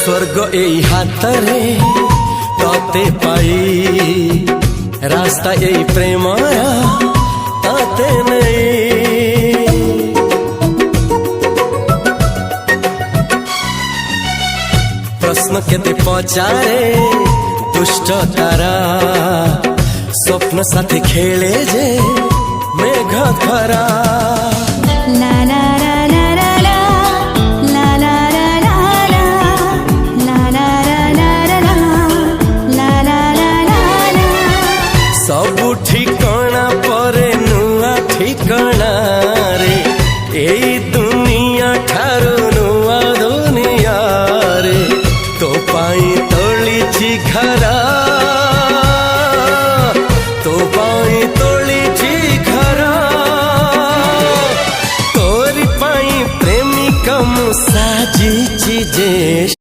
स्वर्ग एई हातरे तते पाई रास्ता एई प्रेमाया ताते नहीं। प्रश्न केते पचारे दुष्ट तारा स्वप्न साथी खेले जे मेघ खरा। सबु ठिकाना परे नुआ ठिकाना रे एई दुनिया ठारू नुआ दुनिया रे। तो पाई तोलिछि घरा तो पाई तोलिछि घरा तोरी पाई प्रेमिका मु साजिछि जे।